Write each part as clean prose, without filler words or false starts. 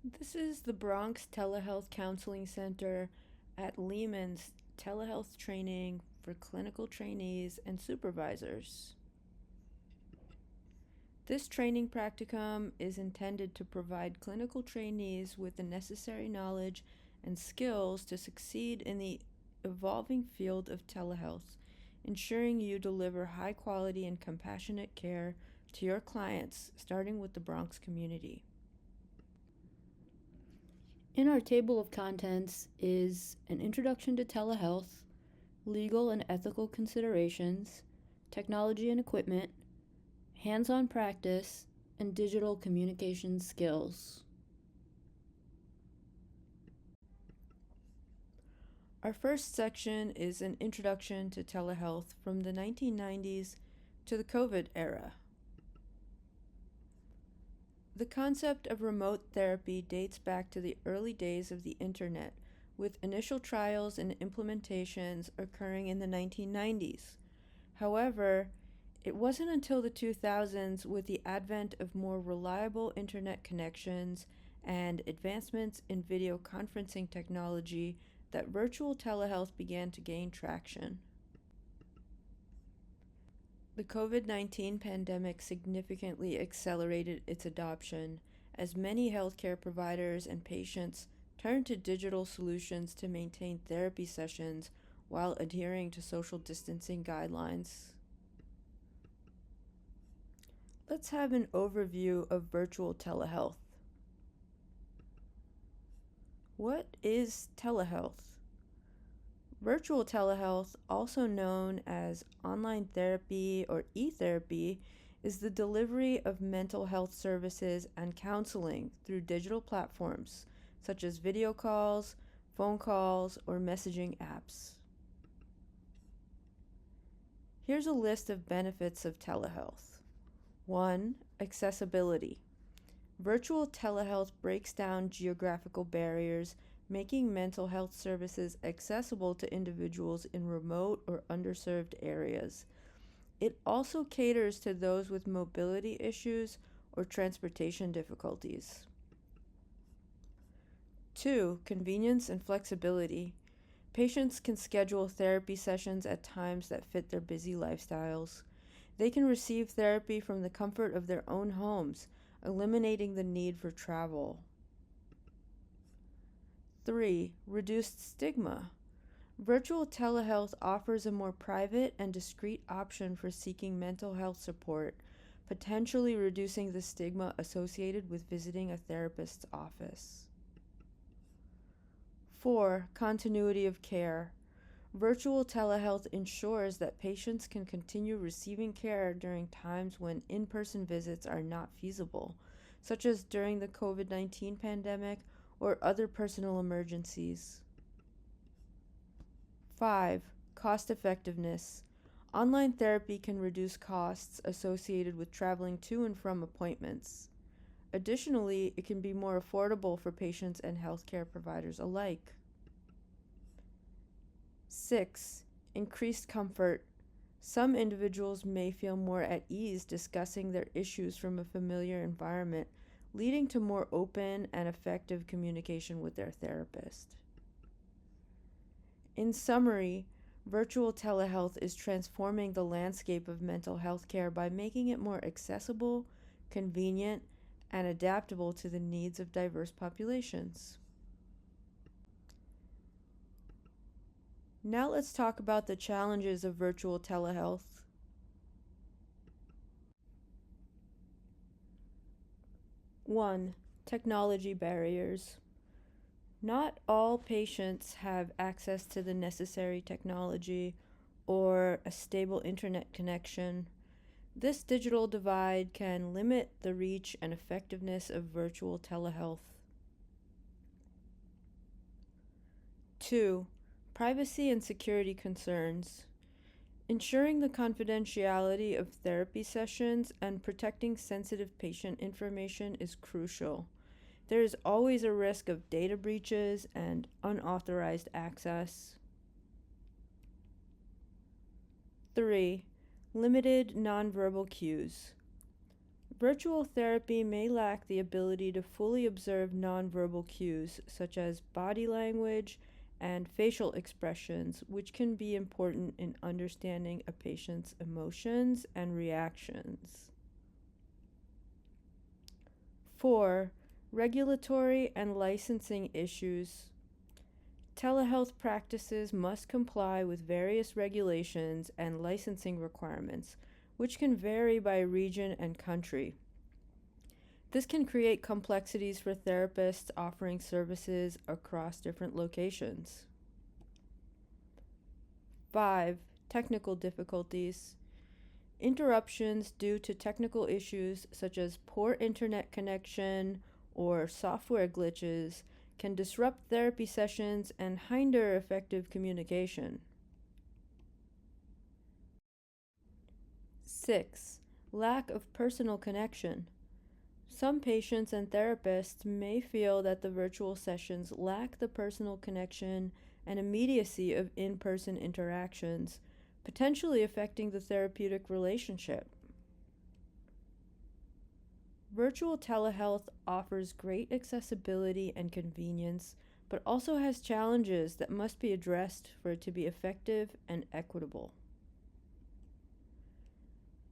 This is the Bronx Telehealth Counseling Center at Lehman's telehealth training for clinical trainees and supervisors. This training practicum is intended to provide clinical trainees with the necessary knowledge and skills to succeed in the evolving field of telehealth, ensuring you deliver high quality and compassionate care to your clients, starting with the Bronx community. In our table of contents is an introduction to telehealth, legal and ethical considerations, technology and equipment, hands-on practice, and digital communication skills. Our first section is an introduction to telehealth from the 1990s to the COVID era. The concept of remote therapy dates back to the early days of the internet, with initial trials and implementations occurring in the 1990s. However, it wasn't until the 2000s, with the advent of more reliable internet connections and advancements in video conferencing technology, that virtual telehealth began to gain traction. The COVID-19 pandemic significantly accelerated its adoption, as many healthcare providers and patients turned to digital solutions to maintain therapy sessions while adhering to social distancing guidelines. Let's have an overview of virtual telehealth. What is telehealth? Virtual telehealth, also known as online therapy or e-therapy, is the delivery of mental health services and counseling through digital platforms such as video calls, phone calls, or messaging apps. Here's a list of benefits of telehealth. 1. Accessibility. Virtual telehealth breaks down geographical barriers, making mental health services accessible to individuals in remote or underserved areas. It also caters to those with mobility issues or transportation difficulties. 2. Convenience and flexibility. Patients can schedule therapy sessions at times that fit their busy lifestyles. They can receive therapy from the comfort of their own homes, eliminating the need for travel. 3. Reduced stigma. Virtual telehealth offers a more private and discreet option for seeking mental health support, potentially reducing the stigma associated with visiting a therapist's office. 4. Continuity of care. Virtual telehealth ensures that patients can continue receiving care during times when in-person visits are not feasible, such as during the COVID-19 pandemic or other personal emergencies. 5. Cost effectiveness. Online therapy can reduce costs associated with traveling to and from appointments. Additionally, it can be more affordable for patients and healthcare providers alike. 6. Increased comfort. Some individuals may feel more at ease discussing their issues from a familiar environment, leading to more open and effective communication with their therapist. In summary, virtual telehealth is transforming the landscape of mental health care by making it more accessible, convenient, and adaptable to the needs of diverse populations. Now let's talk about the challenges of virtual telehealth. 1. Technology barriers. Not all patients have access to the necessary technology or a stable internet connection. This digital divide can limit the reach and effectiveness of virtual telehealth. 2. Privacy and security concerns. Ensuring the confidentiality of therapy sessions and protecting sensitive patient information is crucial. There is always a risk of data breaches and unauthorized access. 3. Limited nonverbal cues. Virtual therapy may lack the ability to fully observe nonverbal cues such as body language and facial expressions, which can be important in understanding a patient's emotions and reactions. 4. Regulatory and licensing issues. Telehealth practices must comply with various regulations and licensing requirements, which can vary by region and country. This can create complexities for therapists offering services across different locations. 5. Technical difficulties. Interruptions due to technical issues such as poor internet connection or software glitches can disrupt therapy sessions and hinder effective communication. 6. Lack of personal connection. Some patients and therapists may feel that the virtual sessions lack the personal connection and immediacy of in-person interactions, potentially affecting the therapeutic relationship. Virtual telehealth offers great accessibility and convenience, but also has challenges that must be addressed for it to be effective and equitable.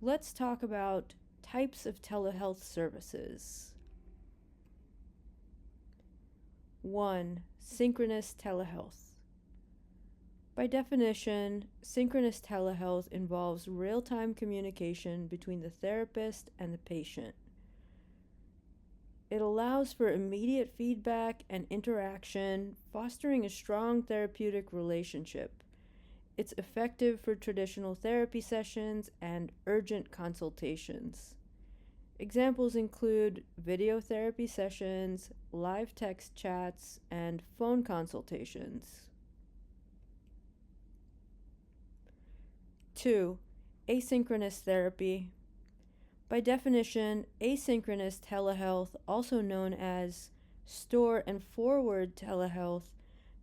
Let's talk about types of telehealth services. 1. Synchronous telehealth. By definition, synchronous telehealth involves real-time communication between the therapist and the patient. It allows for immediate feedback and interaction, fostering a strong therapeutic relationship. It's effective for traditional therapy sessions and urgent consultations. Examples include video therapy sessions, live text chats, and phone consultations. 2. Asynchronous therapy. By definition, asynchronous telehealth, also known as store and forward telehealth,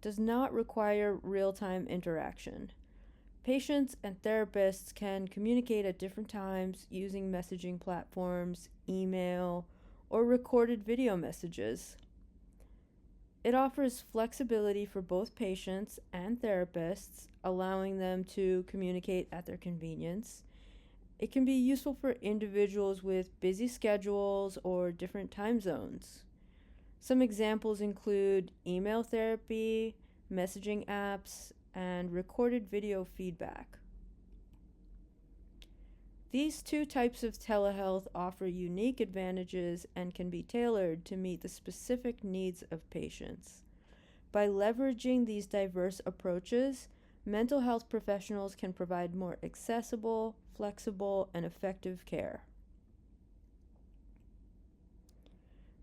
does not require real-time interaction. Patients and therapists can communicate at different times using messaging platforms, email, or recorded video messages. It offers flexibility for both patients and therapists, allowing them to communicate at their convenience. It can be useful for individuals with busy schedules or different time zones. Some examples include email therapy, messaging apps, and recorded video feedback. These two types of telehealth offer unique advantages and can be tailored to meet the specific needs of patients. By leveraging these diverse approaches, mental health professionals can provide more accessible, flexible, and effective care.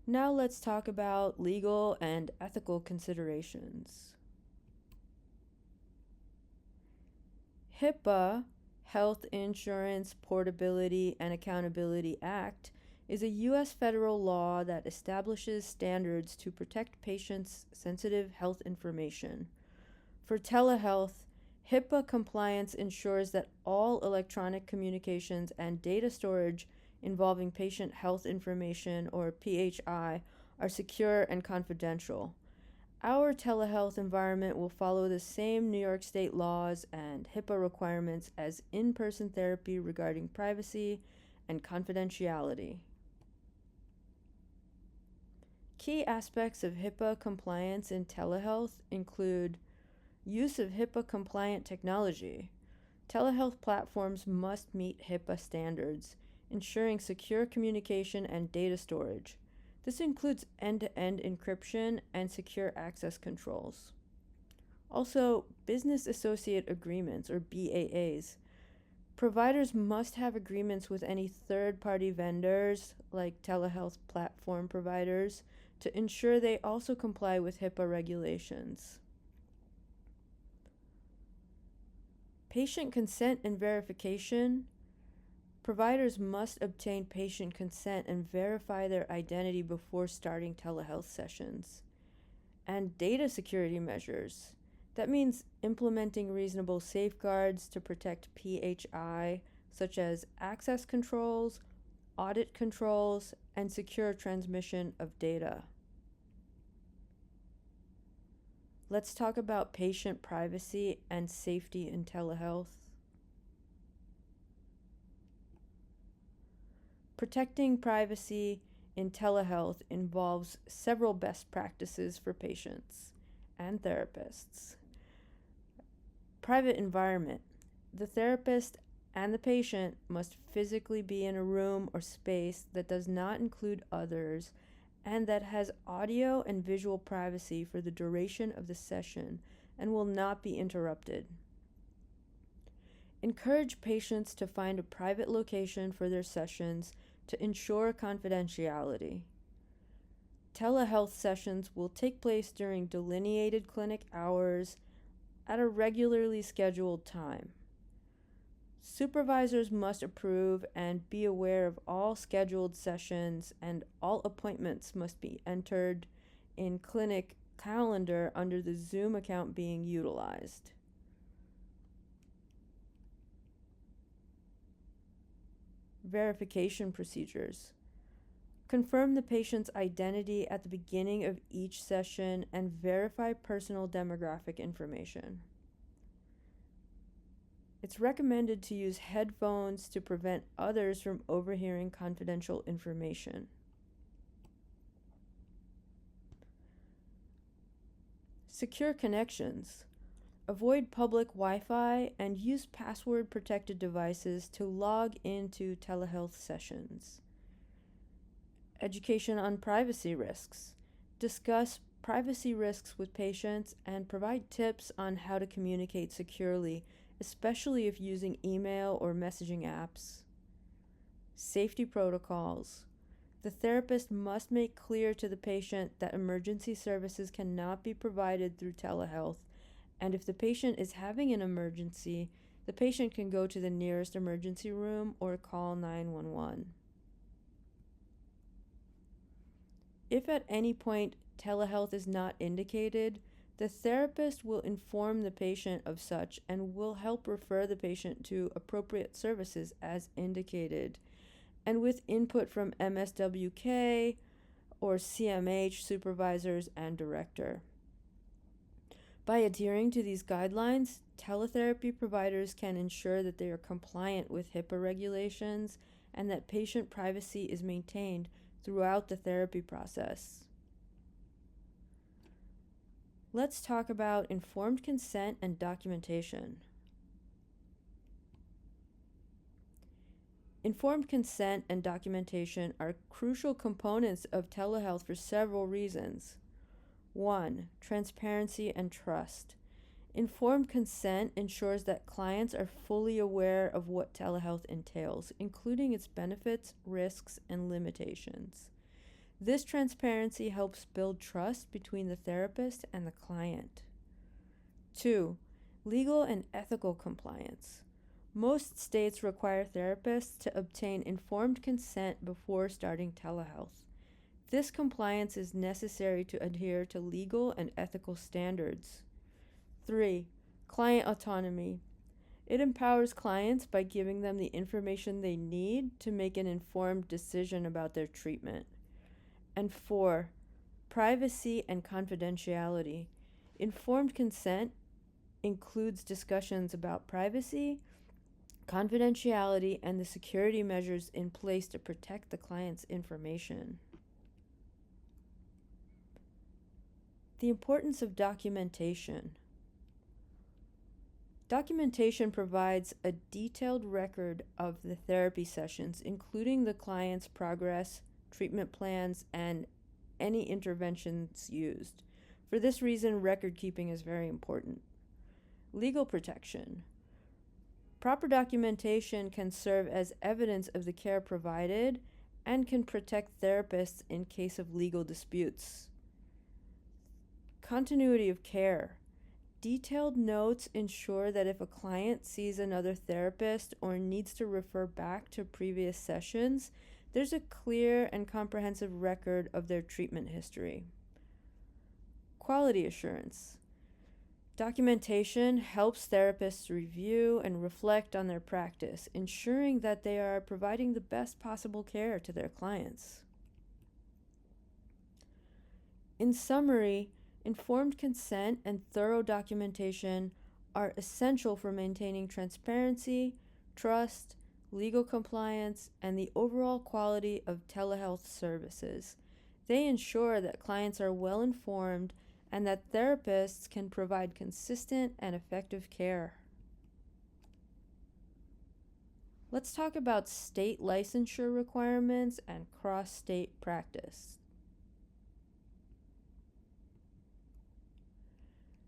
Now let's talk about legal and ethical considerations. HIPAA, Health Insurance Portability and Accountability Act, is a U.S. federal law that establishes standards to protect patients' sensitive health information. For telehealth, HIPAA compliance ensures that all electronic communications and data storage involving patient health information, or PHI, are secure and confidential. Our telehealth environment will follow the same New York State laws and HIPAA requirements as in-person therapy regarding privacy and confidentiality. Key aspects of HIPAA compliance in telehealth include use of HIPAA-compliant technology. Telehealth platforms must meet HIPAA standards, ensuring secure communication and data storage. This includes end-to-end encryption and secure access controls. Also, business associate agreements, or BAAs. Providers must have agreements with any third-party vendors, like telehealth platform providers, to ensure they also comply with HIPAA regulations. Patient consent and verification. Providers must obtain patient consent and verify their identity before starting telehealth sessions. And data security measures. That means implementing reasonable safeguards to protect PHI, such as access controls, audit controls, and secure transmission of data. Let's talk about patient privacy and safety in telehealth. Protecting privacy in telehealth involves several best practices for patients and therapists. Private environment. The therapist and the patient must physically be in a room or space that does not include others and that has audio and visual privacy for the duration of the session and will not be interrupted. Encourage patients to find a private location for their sessions to ensure confidentiality. Telehealth sessions will take place during delineated clinic hours at a regularly scheduled time. Supervisors must approve and be aware of all scheduled sessions, and all appointments must be entered in clinic calendar under the Zoom account being utilized. Verification procedures. Confirm the patient's identity at the beginning of each session and verify personal demographic information. It's recommended to use headphones to prevent others from overhearing confidential information. Secure connections. Avoid public Wi-Fi and use password-protected devices to log into telehealth sessions. Education on privacy risks. Discuss privacy risks with patients and provide tips on how to communicate securely, especially if using email or messaging apps. Safety protocols. The therapist must make clear to the patient that emergency services cannot be provided through telehealth, and if the patient is having an emergency, the patient can go to the nearest emergency room or call 911. If at any point telehealth is not indicated, the therapist will inform the patient of such and will help refer the patient to appropriate services as indicated, and with input from MSWK or CMH supervisors and director. By adhering to these guidelines, teletherapy providers can ensure that they are compliant with HIPAA regulations and that patient privacy is maintained throughout the therapy process. Let's talk about informed consent and documentation. Informed consent and documentation are crucial components of telehealth for several reasons. 1. Transparency and trust. Informed consent ensures that clients are fully aware of what telehealth entails, including its benefits, risks, and limitations. This transparency helps build trust between the therapist and the client. 2. Legal and ethical compliance. Most states require therapists to obtain informed consent before starting telehealth. This compliance is necessary to adhere to legal and ethical standards. 3. Client autonomy. It empowers clients by giving them the information they need to make an informed decision about their treatment. And 4. Privacy and confidentiality. Informed consent includes discussions about privacy, confidentiality, and the security measures in place to protect the client's information. The importance of documentation. Documentation provides a detailed record of the therapy sessions, including the client's progress, treatment plans, and any interventions used. For this reason, record keeping is very important. Legal protection. Proper documentation can serve as evidence of the care provided and can protect therapists in case of legal disputes. Continuity of care. Detailed notes ensure that if a client sees another therapist or needs to refer back to previous sessions, there's a clear and comprehensive record of their treatment history. Quality assurance. Documentation helps therapists review and reflect on their practice, ensuring that they are providing the best possible care to their clients. In summary, informed consent and thorough documentation are essential for maintaining transparency, trust, legal compliance, and the overall quality of telehealth services. They ensure that clients are well informed and that therapists can provide consistent and effective care. Let's talk about state licensure requirements and cross-state practice.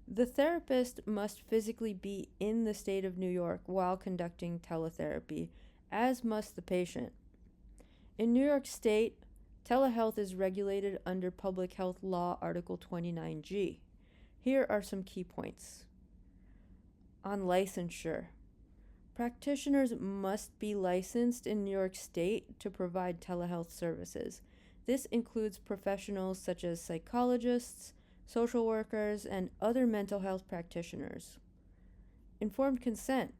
The therapist must physically be in the state of New York while conducting teletherapy, as must the patient. In New York State, telehealth is regulated under Public Health Law Article 29G. Here are some key points. On licensure, practitioners must be licensed in New York State to provide telehealth services. This includes professionals such as psychologists, social workers, and other mental health practitioners. Informed consent.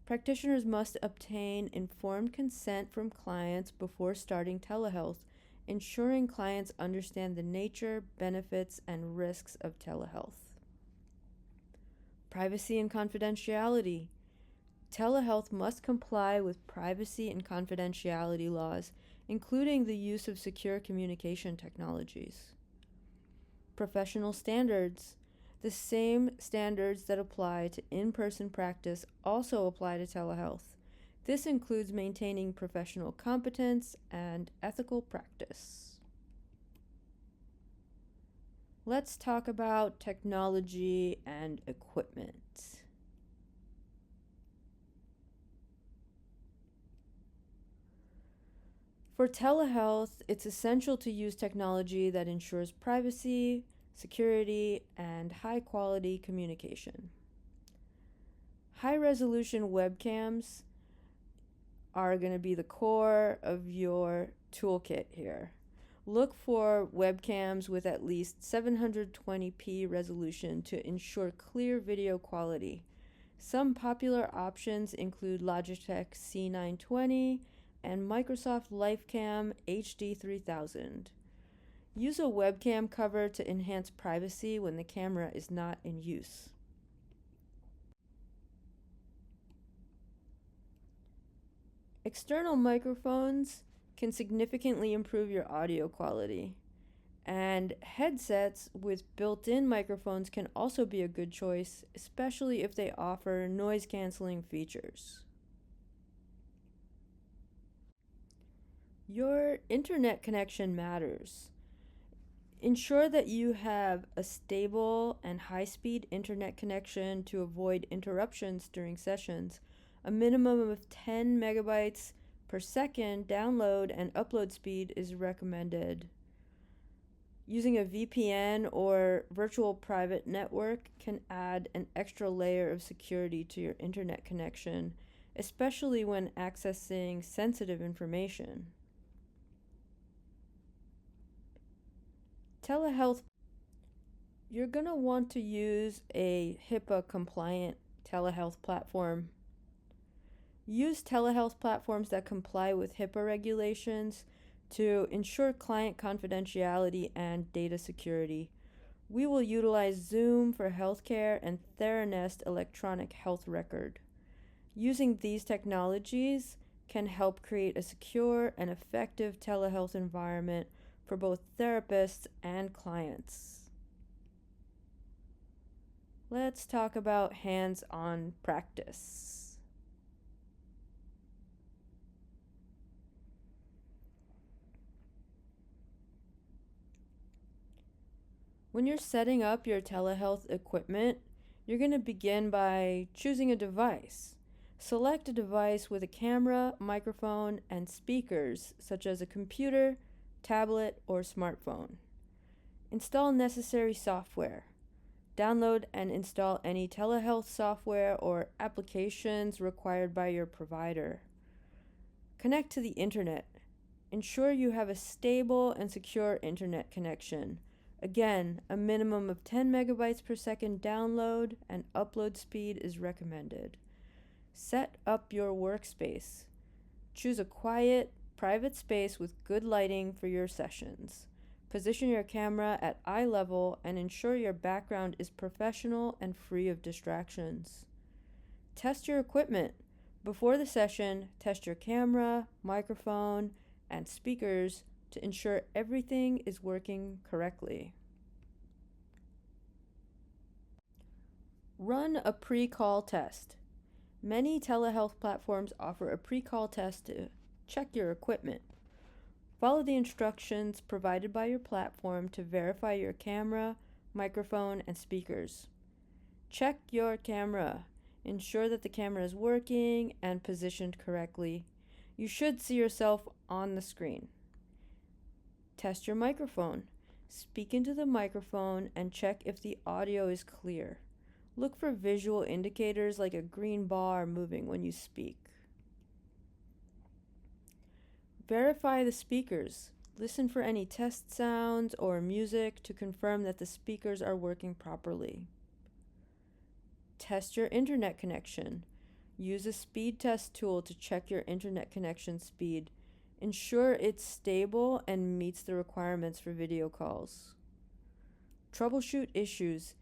Practitioners must obtain informed consent from clients before starting telehealth, ensuring clients understand the nature, benefits, and risks of telehealth. Privacy and confidentiality. Telehealth must comply with privacy and confidentiality laws, including the use of secure communication technologies. Professional standards. The same standards that apply to in-person practice also apply to telehealth. This includes maintaining professional competence and ethical practice. Let's talk about technology and equipment. For telehealth, it's essential to use technology that ensures privacy, security, and high-quality communication. High-resolution webcams are going to be the core of your toolkit here. Look for webcams with at least 720p resolution to ensure clear video quality. Some popular options include Logitech C920 and Microsoft LifeCam HD 3000. Use a webcam cover to enhance privacy when the camera is not in use. External microphones can significantly improve your audio quality, and headsets with built-in microphones can also be a good choice, especially if they offer noise-canceling features. Your internet connection matters. Ensure that you have a stable and high-speed internet connection to avoid interruptions during sessions. A minimum of 10 megabytes per second download and upload speed is recommended. Using a VPN or virtual private network can add an extra layer of security to your internet connection, especially when accessing sensitive information. Telehealth. You're going to want to use a HIPAA-compliant telehealth platform. Use telehealth platforms that comply with HIPAA regulations to ensure client confidentiality and data security. We will utilize Zoom for healthcare and Theranest electronic health record. Using these technologies can help create a secure and effective telehealth environment for both therapists and clients. Let's talk about hands-on practice. When you're setting up your telehealth equipment, you're going to begin by choosing a device. Select a device with a camera, microphone, and speakers, such as a computer, tablet, or smartphone. Install necessary software. Download and install any telehealth software or applications required by your provider. Connect to the internet. Ensure you have a stable and secure internet connection. Again, a minimum of 10 megabytes per second download and upload speed is recommended. Set up your workspace. Choose a quiet, private space with good lighting for your sessions. Position your camera at eye level and ensure your background is professional and free of distractions. Test your equipment. Before the session, test your camera, microphone, and speakers to ensure everything is working correctly. Run a pre-call test. Many telehealth platforms offer a pre-call test to check your equipment. Follow the instructions provided by your platform to verify your camera, microphone, and speakers. Check your camera. Ensure that the camera is working and positioned correctly. You should see yourself on the screen. Test your microphone. Speak into the microphone and check if the audio is clear. Look for visual indicators like a green bar moving when you speak. Verify the speakers. Listen for any test sounds or music to confirm that the speakers are working properly. Test your internet connection. Use a speed test tool to check your internet connection speed. Ensure it's stable and meets the requirements for video calls. Troubleshoot issues.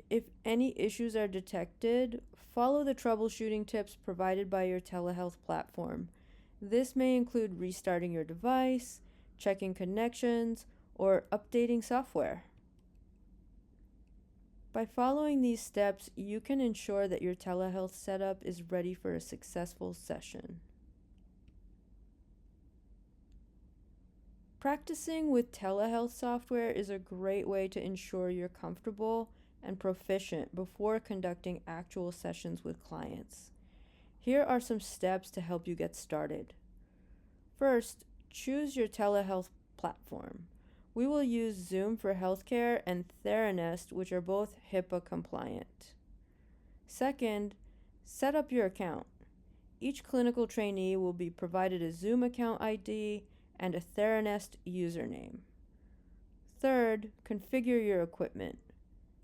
If any issues are detected, follow the troubleshooting tips provided by your telehealth platform. This may include restarting your device, checking connections, or updating software. By following these steps, you can ensure that your telehealth setup is ready for a successful session. Practicing with telehealth software is a great way to ensure you're comfortable and proficient before conducting actual sessions with clients. Here are some steps to help you get started. First, choose your telehealth platform. We will use Zoom for Healthcare and Theranest, which are both HIPAA compliant. Second, set up your account. Each clinical trainee will be provided a Zoom account ID and a Theranest username. Third, configure your equipment.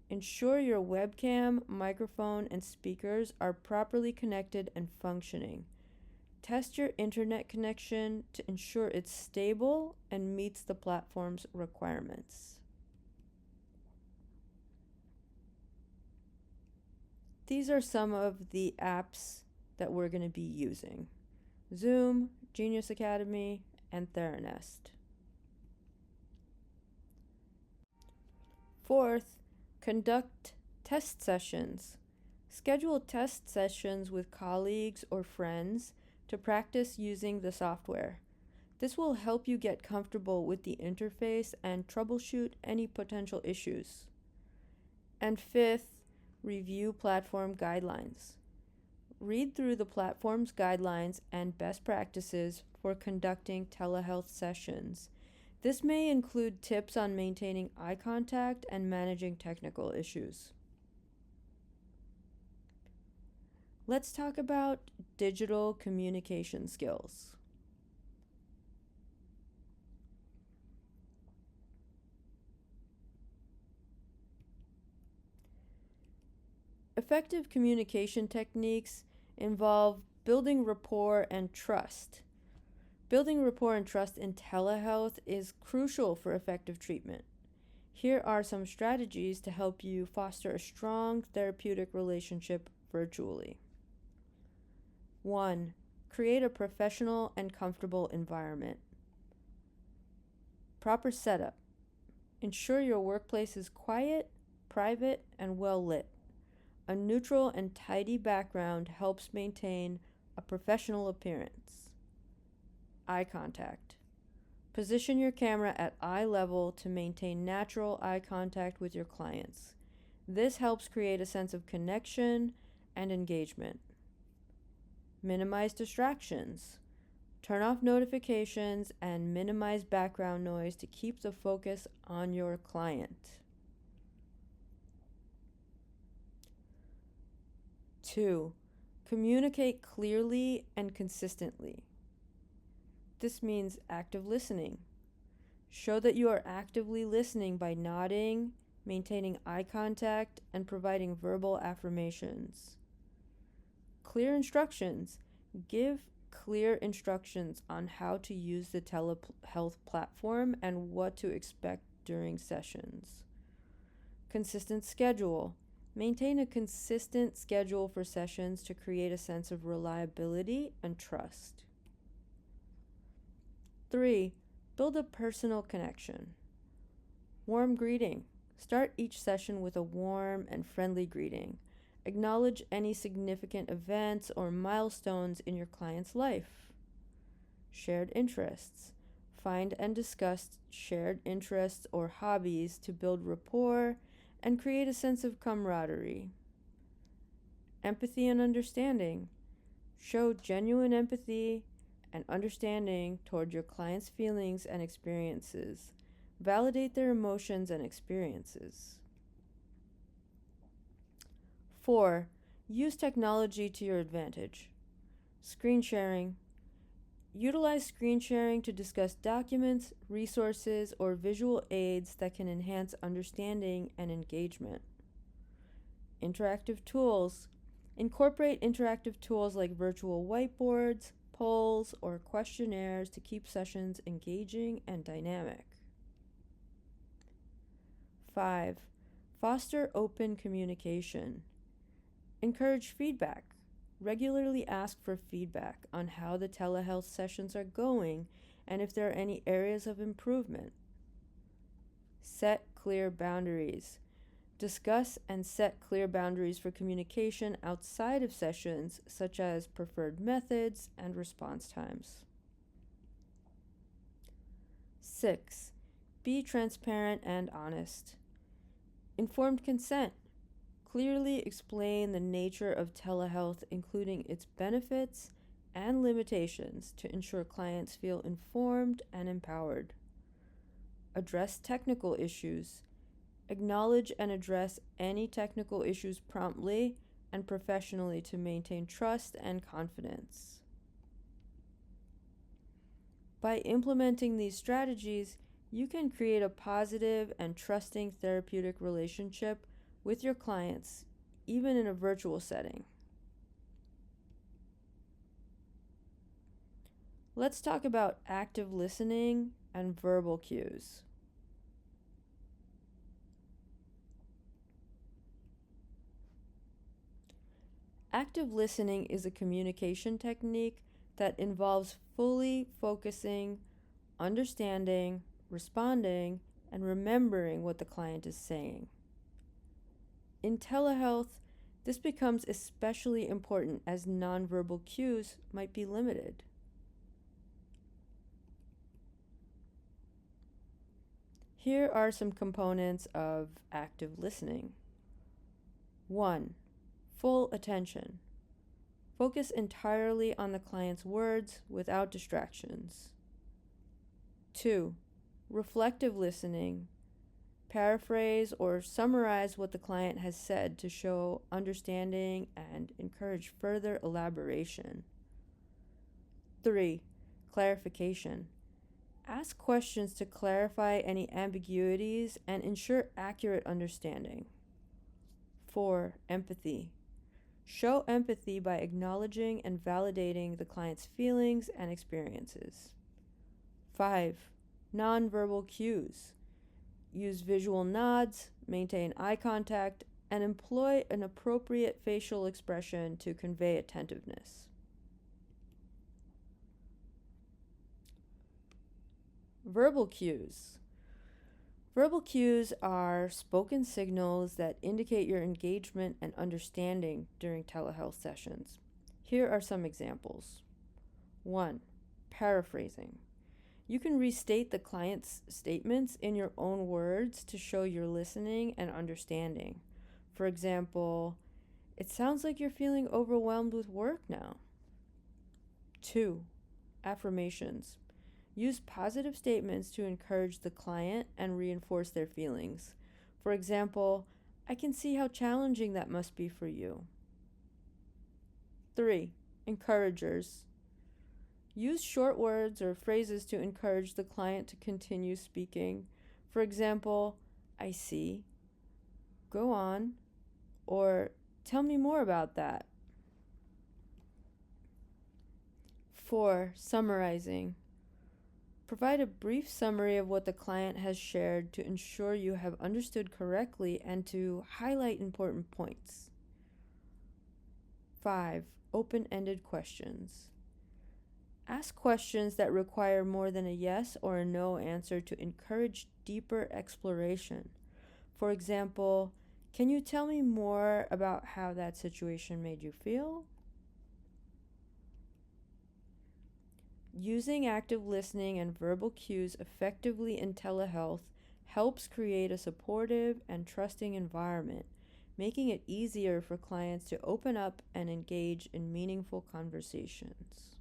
Ensure your webcam, microphone, and speakers are properly connected and functioning. Test your internet connection to ensure it's stable and meets the platform's requirements. These are some of the apps that we're going to be using: Zoom, Genius Academy, and Theranest. Fourth, conduct test sessions. Schedule test sessions with colleagues or friends to practice using the software. This will help you get comfortable with the interface and troubleshoot any potential issues. And fifth, review platform guidelines. Read through the platform's guidelines and best practices for conducting telehealth sessions. This may include tips on maintaining eye contact and managing technical issues. Let's talk about digital communication skills. Effective communication techniques involve building rapport and trust. Building rapport and trust in telehealth is crucial for effective treatment. Here are some strategies to help you foster a strong therapeutic relationship virtually. 1. Create a professional and comfortable environment. Proper setup. Ensure your workplace is quiet, private, and well lit. A neutral and tidy background helps maintain a professional appearance. Eye contact. Position your camera at eye level to maintain natural eye contact with your clients. This helps create a sense of connection and engagement. Minimize distractions. Turn off notifications and minimize background noise to keep the focus on your client. 2. Communicate clearly and consistently. This means active listening. Show that you are actively listening by nodding, maintaining eye contact, and providing verbal affirmations. Clear instructions. Give clear instructions on how to use the telehealth platform and what to expect during sessions. Consistent schedule. Maintain a consistent schedule for sessions to create a sense of reliability and trust. 3. Build a personal connection. Warm greeting. Start each session with a warm and friendly greeting. Acknowledge any significant events or milestones in your client's life. Shared interests. Find and discuss shared interests or hobbies to build rapport and create a sense of camaraderie. Empathy and understanding. Show genuine empathy and understanding toward your client's feelings and experiences. Validate their emotions and experiences. 4. Use technology to your advantage. Screen sharing. Utilize screen sharing to discuss documents, resources, or visual aids that can enhance understanding and engagement. Interactive tools. Incorporate interactive tools like virtual whiteboards, polls, or questionnaires to keep sessions engaging and dynamic. 5. Foster open communication. Encourage feedback. Regularly ask for feedback on how the telehealth sessions are going and if there are any areas of improvement. Set clear boundaries. Discuss and set clear boundaries for communication outside of sessions, such as preferred methods and response times. 6. Be transparent and honest. Informed consent. Clearly explain the nature of telehealth, including its benefits and limitations, to ensure clients feel informed and empowered. Address technical issues. Acknowledge and address any technical issues promptly and professionally to maintain trust and confidence. By implementing these strategies, you can create a positive and trusting therapeutic relationship with your clients, even in a virtual setting. Let's talk about active listening and verbal cues. Active listening is a communication technique that involves fully focusing, understanding, responding, and remembering what the client is saying. In telehealth, this becomes especially important as nonverbal cues might be limited. Here are some components of active listening. 1. Full attention. Focus entirely on the client's words without distractions. 2. Reflective listening. Paraphrase or summarize what the client has said to show understanding and encourage further elaboration. 3. Clarification. Ask questions to clarify any ambiguities and ensure accurate understanding. 4. Empathy. Show empathy by acknowledging and validating the client's feelings and experiences. 5. Nonverbal cues. Use visual nods, maintain eye contact, and employ an appropriate facial expression to convey attentiveness. Verbal cues. Verbal cues are spoken signals that indicate your engagement and understanding during telehealth sessions. Here are some examples. 1. Paraphrasing. You can restate the client's statements in your own words to show you're listening and understanding. For example, "It sounds like you're feeling overwhelmed with work now." 2. Affirmations. Use positive statements to encourage the client and reinforce their feelings. For example, "I can see how challenging that must be for you." 3. Encouragers. Use short words or phrases to encourage the client to continue speaking. For example, I see, go on, or tell me more about that. 4. Summarizing. Provide a brief summary of what the client has shared to ensure you have understood correctly and to highlight important points. 5. Open-ended questions. Ask questions that require more than a yes or a no answer to encourage deeper exploration. For example, can you tell me more about how that situation made you feel? Using active listening and verbal cues effectively in telehealth helps create a supportive and trusting environment, making it easier for clients to open up and engage in meaningful conversations.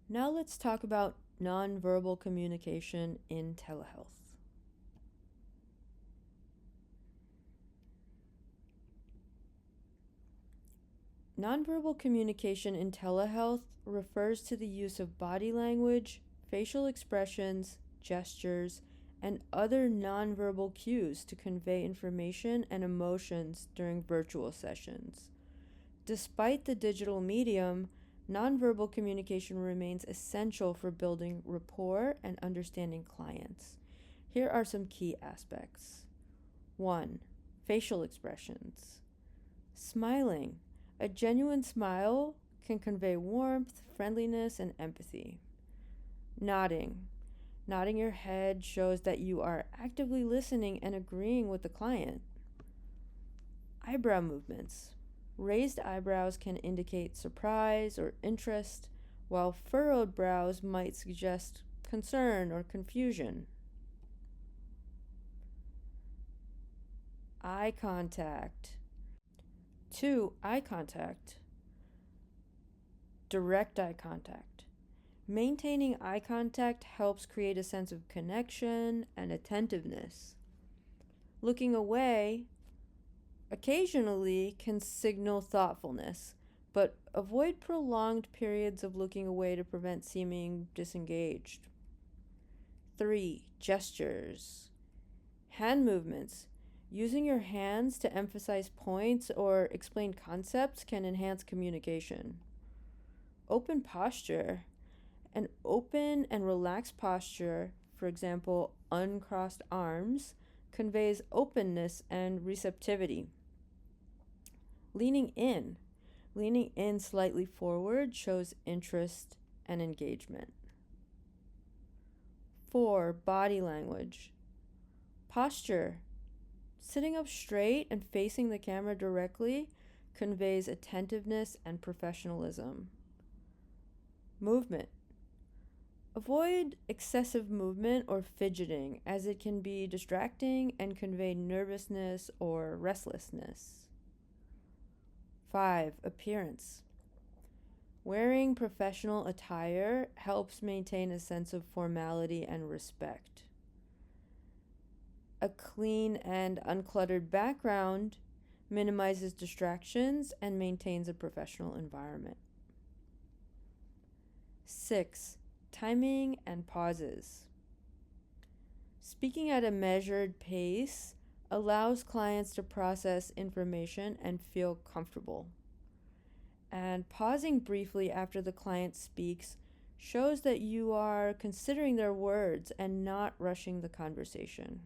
Now let's talk about nonverbal communication in telehealth. Nonverbal communication in telehealth refers to the use of body language, facial expressions, gestures, and other nonverbal cues to convey information and emotions during virtual sessions. Despite the digital medium, nonverbal communication remains essential for building rapport and understanding clients. Here are some key aspects. 1. Facial expressions. Smiling. A genuine smile can convey warmth, friendliness, and empathy. Nodding. Nodding your head shows that you are actively listening and agreeing with the client. Eyebrow movements. Raised eyebrows can indicate surprise or interest, while furrowed brows might suggest concern or confusion. Eye contact. 2. Eye contact. Direct eye contact. Maintaining eye contact helps create a sense of connection and attentiveness. Looking away occasionally can signal thoughtfulness, but avoid prolonged periods of looking away to prevent seeming disengaged. 3. Gestures. Hand movements. Using your hands to emphasize points or explain concepts can enhance communication. Open posture. An open and relaxed posture, for example, uncrossed arms, conveys openness and receptivity. Leaning in. Leaning in slightly forward shows interest and engagement. 4. Body language. Posture. Sitting up straight and facing the camera directly conveys attentiveness and professionalism. Movement. Avoid excessive movement or fidgeting, as it can be distracting and convey nervousness or restlessness. 5. Appearance. Wearing professional attire helps maintain a sense of formality and respect. A clean and uncluttered background minimizes distractions and maintains a professional environment. 6. Timing and pauses. Speaking at a measured pace allows clients to process information and feel comfortable. And pausing briefly after the client speaks shows that you are considering their words and not rushing the conversation.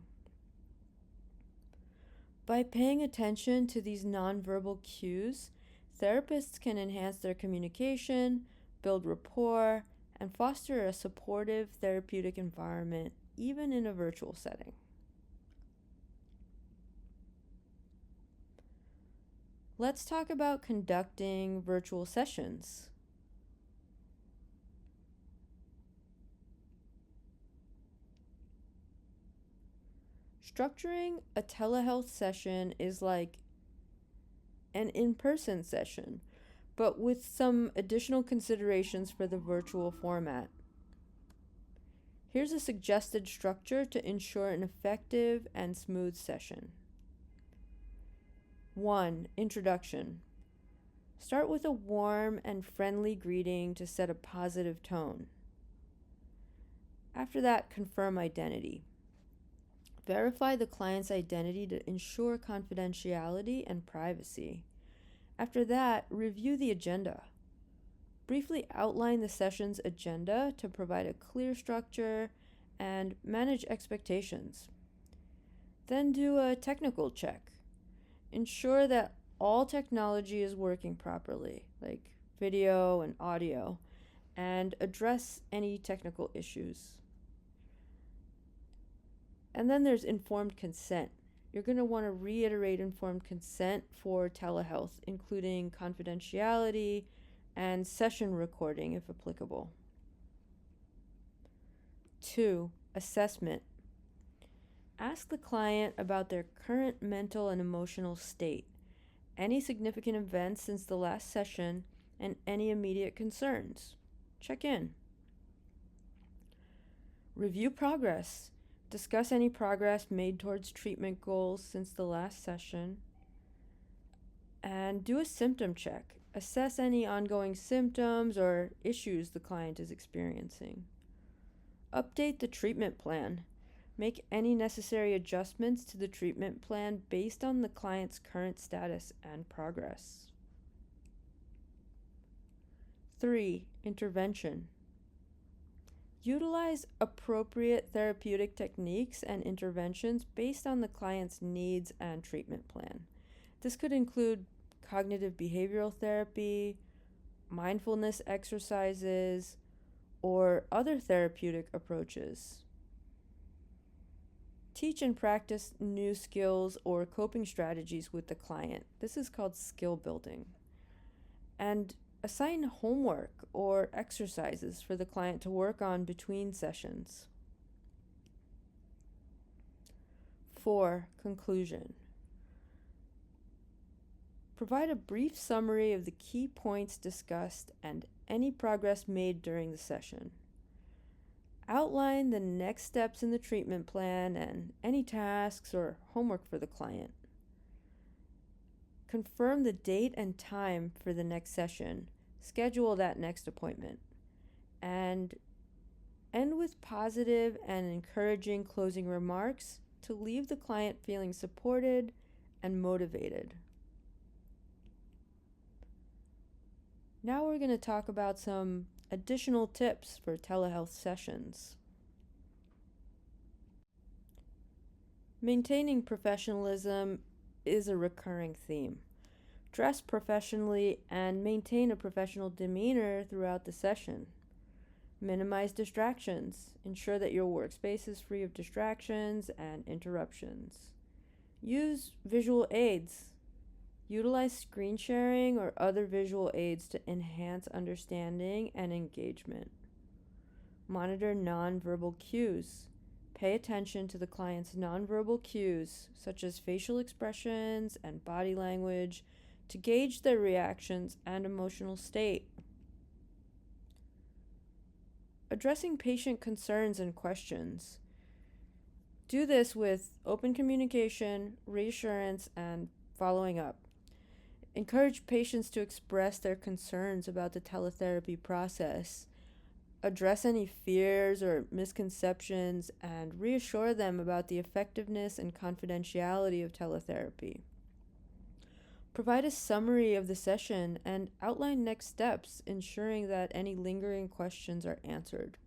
By paying attention to these nonverbal cues, therapists can enhance their communication, build rapport, and foster a supportive therapeutic environment, even in a virtual setting. Let's talk about conducting virtual sessions. Structuring a telehealth session is like an in-person session, but with some additional considerations for the virtual format. Here's a suggested structure to ensure an effective and smooth session. 1. Introduction. Start with a warm and friendly greeting to set a positive tone. After that, confirm identity. Verify the client's identity to ensure confidentiality and privacy. After that, review the agenda. Briefly outline the session's agenda to provide a clear structure and manage expectations. Then do a technical check. Ensure that all technology is working properly, like video and audio, and address any technical issues. And then there's informed consent. You're going to want to reiterate informed consent for telehealth, including confidentiality and session recording if applicable. 2. Assessment. Ask the client about their current mental and emotional state, any significant events since the last session, and any immediate concerns. Check in. Review progress. Discuss any progress made towards treatment goals since the last session. And do a symptom check. Assess any ongoing symptoms or issues the client is experiencing. Update the treatment plan. Make any necessary adjustments to the treatment plan based on the client's current status and progress. 3. Intervention. Utilize appropriate therapeutic techniques and interventions based on the client's needs and treatment plan. This could include cognitive behavioral therapy, mindfulness exercises, or other therapeutic approaches. Teach and practice new skills or coping strategies with the client. This is called skill building. And assign homework or exercises for the client to work on between sessions. 4. Conclusion. Provide a brief summary of the key points discussed and any progress made during the session. Outline the next steps in the treatment plan and any tasks or homework for the client. Confirm the date and time for the next session. Schedule that next appointment. And end with positive and encouraging closing remarks to leave the client feeling supported and motivated. Now we're going to talk about some additional tips for telehealth sessions. Maintaining professionalism is a recurring theme. Dress professionally and maintain a professional demeanor throughout the session. Minimize distractions. Ensure that your workspace is free of distractions and interruptions. Use visual aids. Utilize screen sharing or other visual aids to enhance understanding and engagement. Monitor nonverbal cues. Pay attention to the client's nonverbal cues, such as facial expressions and body language, to gauge their reactions and emotional state. Addressing patient concerns and questions. Do this with open communication, reassurance, and following up. Encourage patients to express their concerns about the teletherapy process. Address any fears or misconceptions and reassure them about the effectiveness and confidentiality of teletherapy. Provide a summary of the session and outline next steps, ensuring that any lingering questions are answered.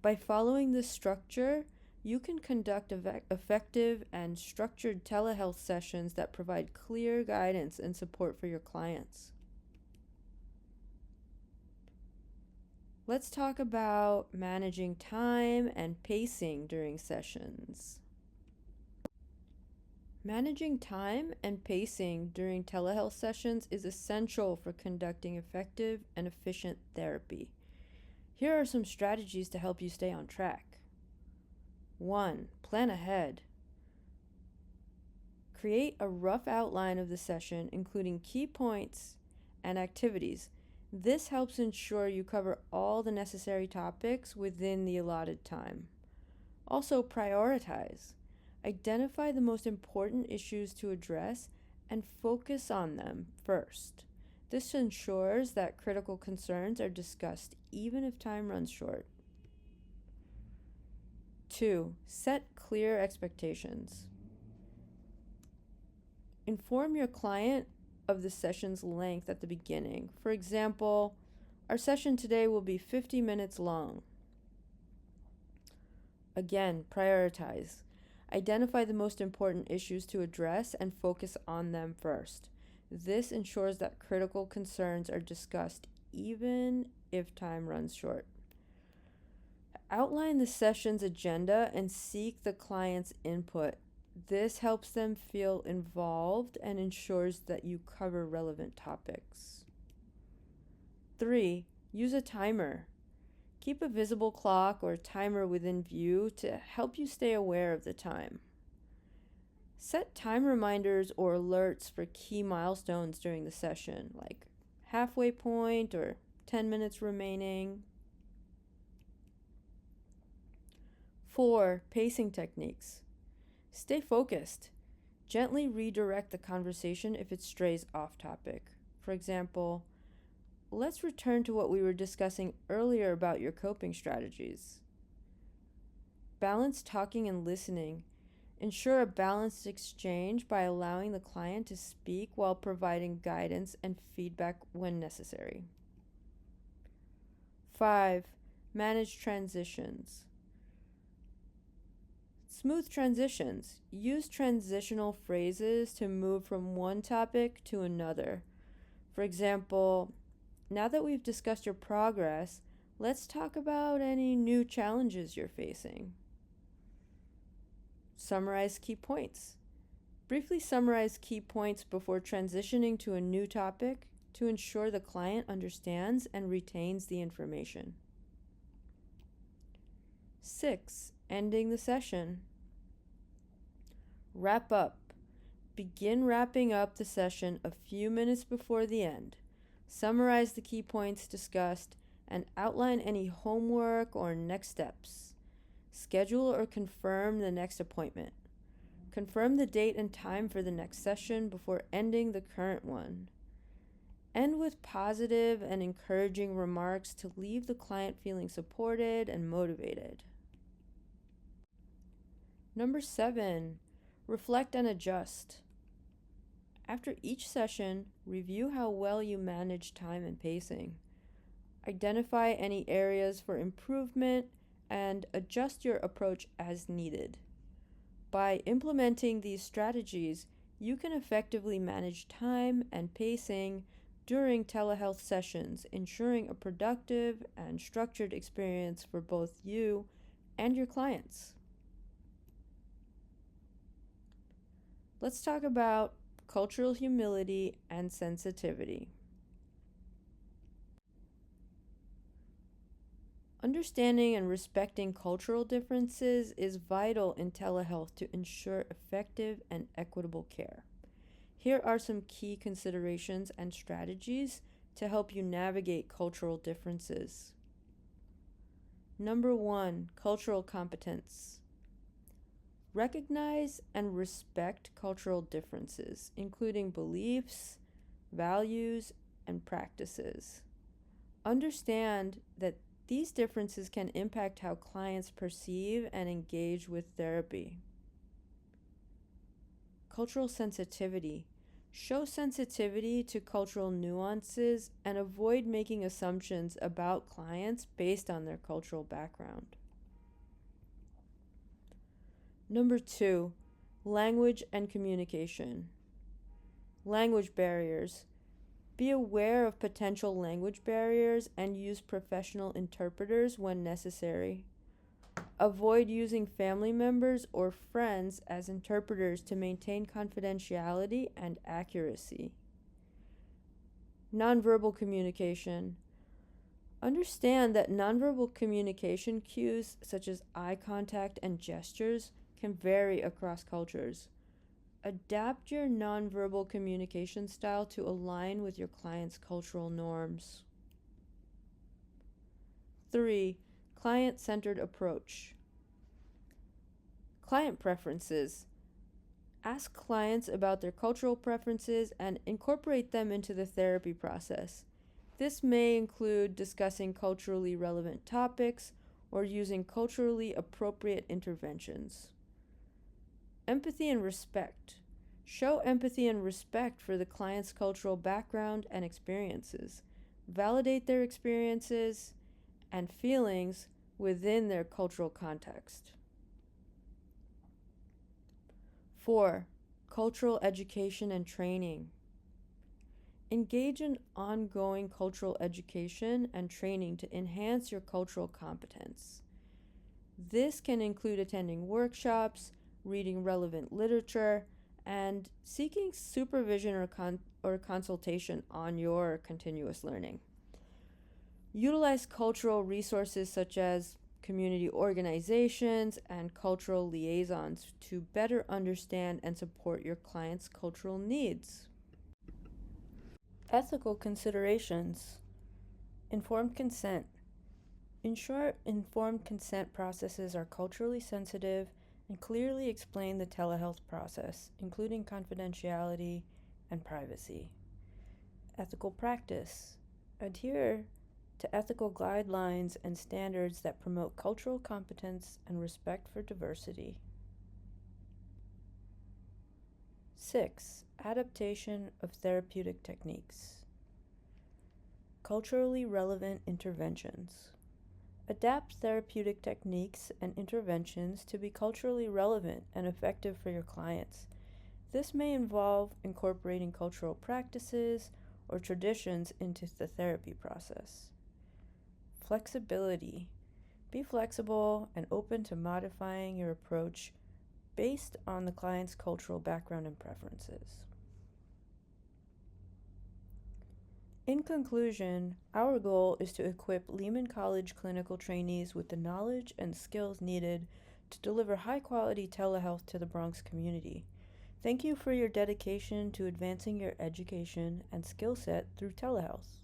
By following this structure, you can conduct effective and structured telehealth sessions that provide clear guidance and support for your clients. Let's talk about managing time and pacing during sessions. Managing time and pacing during telehealth sessions is essential for conducting effective and efficient therapy. Here are some strategies to help you stay on track. 1. Plan ahead. Create a rough outline of the session, including key points and activities. This helps ensure you cover all the necessary topics within the allotted time. Also, prioritize. Identify the most important issues to address and focus on them first. This ensures that critical concerns are discussed even if time runs short. 2. Set clear expectations. Inform your client of the session's length at the beginning. For example, our session today will be 50 minutes long. Again, prioritize. Identify the most important issues to address and focus on them first. This ensures that critical concerns are discussed even if time runs short. Outline the session's agenda and seek the client's input. This helps them feel involved and ensures that you cover relevant topics. 3. Use a timer. Keep a visible clock or timer within view to help you stay aware of the time. Set time reminders or alerts for key milestones during the session, like halfway point or 10 minutes remaining. 4. Pacing techniques. Stay focused. Gently redirect the conversation if it strays off topic. For example, let's return to what we were discussing earlier about your coping strategies. Balance talking and listening. Ensure a balanced exchange by allowing the client to speak while providing guidance and feedback when necessary. 5. Manage transitions. Smooth transitions. Use transitional phrases to move from one topic to another. For example, now that we've discussed your progress, let's talk about any new challenges you're facing. Summarize key points. Briefly summarize key points before transitioning to a new topic to ensure the client understands and retains the information. 6. Ending the session. Wrap up. Begin wrapping up the session a few minutes before the end. Summarize the key points discussed and outline any homework or next steps. Schedule or confirm the next appointment. Confirm the date and time for the next session before ending the current one. End with positive and encouraging remarks to leave the client feeling supported and motivated. Number 7, reflect and adjust. After each session, review how well you manage time and pacing. Identify any areas for improvement and adjust your approach as needed. By implementing these strategies, you can effectively manage time and pacing during telehealth sessions, ensuring a productive and structured experience for both you and your clients. Let's talk about cultural humility and sensitivity. Understanding and respecting cultural differences is vital in telehealth to ensure effective and equitable care. Here are some key considerations and strategies to help you navigate cultural differences. Number 1, cultural competence. Recognize and respect cultural differences, including beliefs, values, and practices. Understand that these differences can impact how clients perceive and engage with therapy. Cultural sensitivity. Show sensitivity to cultural nuances and avoid making assumptions about clients based on their cultural background. Number 2, language and communication. Language barriers. Be aware of potential language barriers and use professional interpreters when necessary. Avoid using family members or friends as interpreters to maintain confidentiality and accuracy. Nonverbal communication. Understand that nonverbal communication cues such as eye contact and gestures can vary across cultures. Adapt your nonverbal communication style to align with your client's cultural norms. 3, client-centered approach. Client preferences. Ask clients about their cultural preferences and incorporate them into the therapy process. This may include discussing culturally relevant topics or using culturally appropriate interventions. Empathy and respect. Show empathy and respect for the client's cultural background and experiences. Validate their experiences and feelings within their cultural context. 4. Cultural education and training. Engage in ongoing cultural education and training to enhance your cultural competence. This can include attending workshops, reading relevant literature, and seeking supervision or consultation on your continuous learning. Utilize cultural resources such as community organizations and cultural liaisons to better understand and support your clients' cultural needs. Ethical considerations. Informed consent. Ensure informed consent processes are culturally sensitive and clearly explain the telehealth process, including confidentiality and privacy. Ethical practice. Adhere to ethical guidelines and standards that promote cultural competence and respect for diversity. 6. Adaptation of therapeutic techniques. Culturally relevant interventions. Adapt therapeutic techniques and interventions to be culturally relevant and effective for your clients. This may involve incorporating cultural practices or traditions into the therapy process. Flexibility. Be flexible and open to modifying your approach based on the client's cultural background and preferences. In conclusion, our goal is to equip Lehman College clinical trainees with the knowledge and skills needed to deliver high-quality telehealth to the Bronx community. Thank you for your dedication to advancing your education and skill set through telehealth.